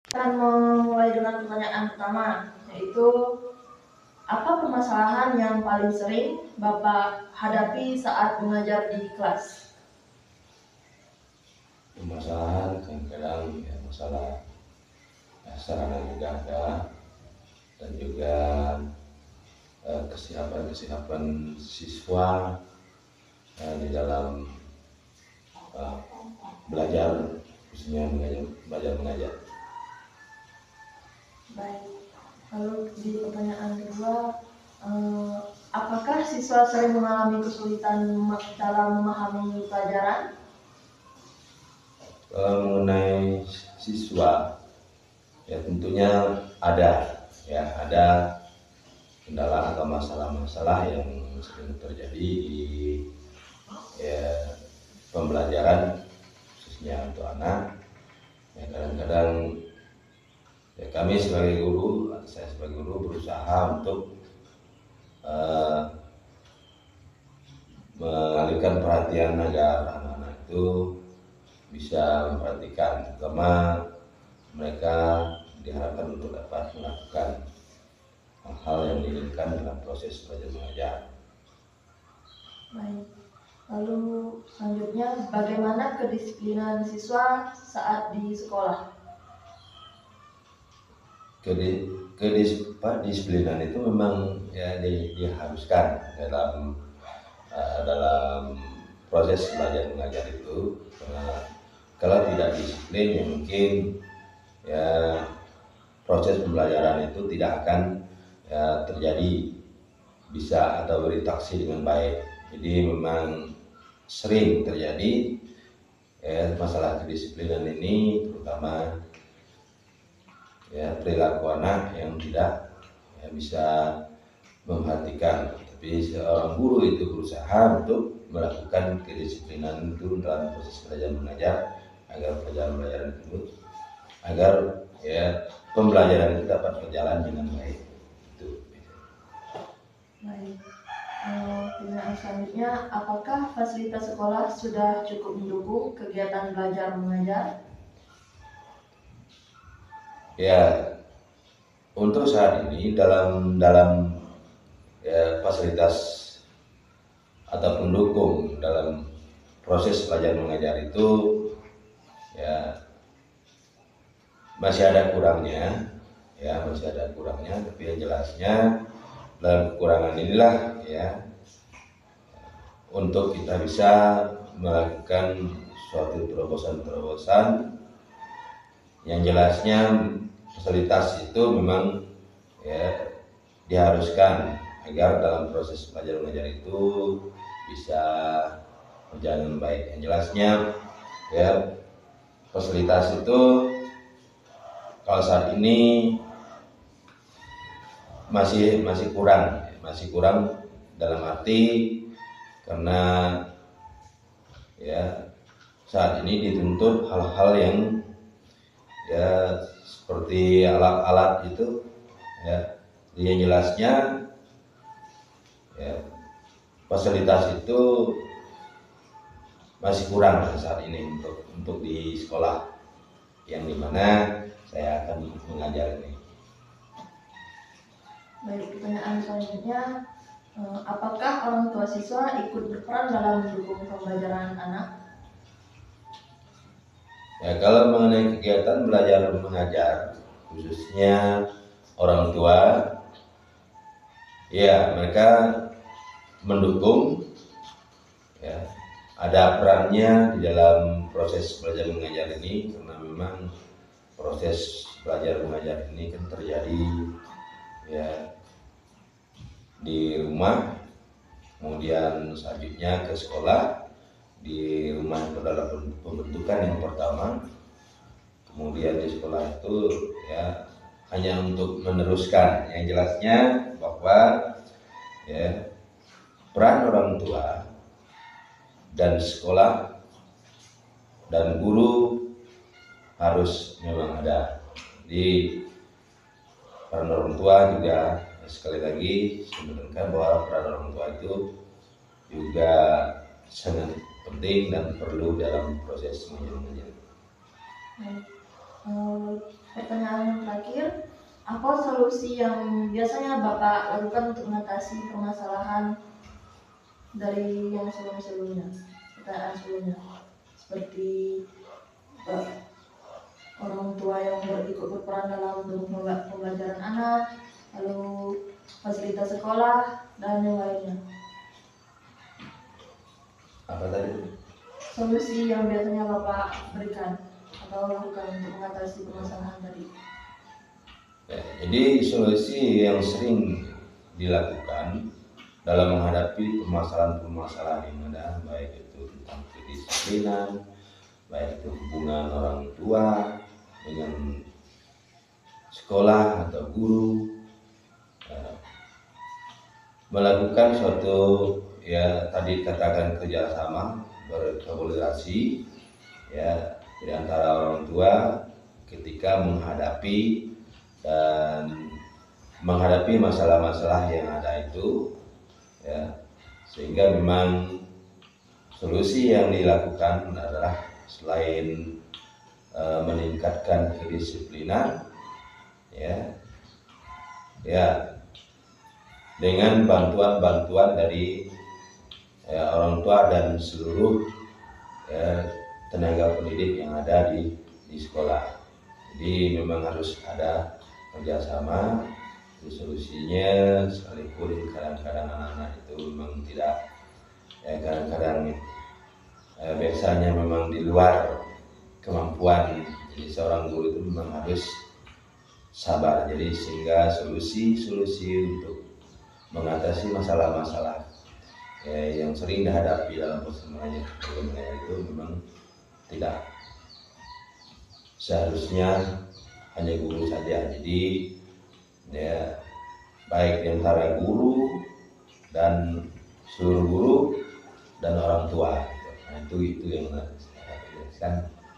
Akan memulai dengan pertanyaan pertama, yaitu apa permasalahan yang paling sering Bapak hadapi saat mengajar di kelas? Permasalahan kadang-kadang ya masalah sarana juga ada, dan juga kesiapan siswa di dalam uh, belajar, khususnya belajar mengajar. Baik, lalu di pertanyaan kedua, apakah siswa sering mengalami kesulitan dalam memahami pelajaran? Mengenai siswa, ya tentunya ada kendala atau masalah-masalah yang sering terjadi di ya, pembelajaran, khususnya untuk anak. Ya, kadang-kadang ya, kami sebagai guru, saya sebagai guru berusaha untuk mengalihkan perhatian agar anak-anak itu bisa memperhatikan, terutama mereka diharapkan untuk dapat melakukan hal-hal yang diinginkan dalam proses belajar mengajar. Baik, lalu selanjutnya bagaimana kedisiplinan siswa saat di sekolah? Kedisiplinan itu memang ya diharuskan dalam proses belajar mengajar itu, karena kalau tidak disiplin ya mungkin ya proses pembelajaran itu tidak akan ya, terjadi bisa atau berinteraksi dengan baik. Jadi memang sering terjadi ya, masalah kedisiplinan ini, terutama ya perilaku anak yang tidak ya, bisa memperhatikan. Tapi seorang guru itu berusaha untuk melakukan kedisiplinan itu dalam proses belajar mengajar, agar pelajaran itu agar ya pembelajaran itu dapat berjalan dengan baik. Itu. Baik, pertanyaan selanjutnya, apakah fasilitas sekolah sudah cukup mendukung kegiatan belajar mengajar? Ya, untuk saat ini dalam ya, fasilitas atau pendukung dalam proses belajar mengajar itu ya masih ada kurangnya, tapi yang jelasnya dalam kekurangan inilah ya untuk kita bisa melakukan suatu terobosan yang jelasnya fasilitas itu memang ya diharuskan agar dalam proses belajar mengajar itu bisa berjalan baik. Yang jelasnya ya fasilitas itu kalau saat ini masih kurang dalam arti karena ya saat ini dituntut hal-hal yang ya seperti alat-alat itu ya, yang jelasnya ya fasilitas itu masih kurang saat ini untuk di sekolah yang dimana saya akan mengajar ini. Baik, pertanyaan selanjutnya, apakah orang tua siswa ikut berperan dalam mendukung pembelajaran anak? Ya, kalau mengenai kegiatan belajar mengajar, khususnya orang tua, ya mereka mendukung, ya, ada perannya di dalam proses belajar mengajar ini, karena memang proses belajar mengajar ini kan terjadi ya di rumah, kemudian selanjutnya ke sekolah. Di rumah itu adalah pembentukan yang pertama, kemudian di sekolah itu ya hanya untuk meneruskan. Yang jelasnya bahwa ya peran orang tua dan sekolah dan guru harus memang ada. Di peran orang tua juga sekali lagi saya menekankan bahwa peran orang tua itu juga sangat penting dan perlu dalam proses mengajar. Pertanyaan yang terakhir, apa solusi yang biasanya Bapak lakukan untuk mengatasi permasalahan dari yang sebelum-sebelumnya, pertanyaan sebelumnya, seperti orang tua yang ikut berperan dalam pembelajaran anak, lalu fasilitas sekolah, dan yang lainnya. Apa tadi? Solusi yang biasanya Bapak berikan atau lakukan untuk mengatasi permasalahan tadi. Ya, jadi solusi yang sering dilakukan dalam menghadapi permasalahan-permasalahan yang ada, baik itu tentang kedisiplinan, baik itu hubungan orang tua dengan sekolah atau guru, melakukan suatu, ya tadi katakan, kerjasama, berkolaborasi, ya, di antara orang tua ketika menghadapi masalah-masalah yang ada itu, ya, sehingga memang solusi yang dilakukan adalah selain meningkatkan kedisiplinan, ya dengan bantuan dari orang tua dan seluruh tenaga pendidik yang ada di sekolah. Jadi memang harus ada kerjasama. Solusinya, sekalipun kadang-kadang anak-anak itu memang tidak, kadang-kadang biasanya memang di luar kemampuan, jadi seorang guru itu memang harus sabar. Jadi sehingga solusi-solusi untuk mengatasi masalah-masalah yang sering dihadapi dalam perkembangan itu memang tidak seharusnya hanya guru saja. Jadi ya, baik di antara guru dan seluruh guru dan orang tua. Nah, itu yang saya jelaskan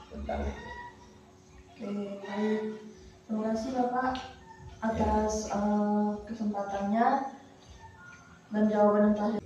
tentang itu. Oke, baik. Terima kasih Bapak atas kesempatannya dan jawaban yang telah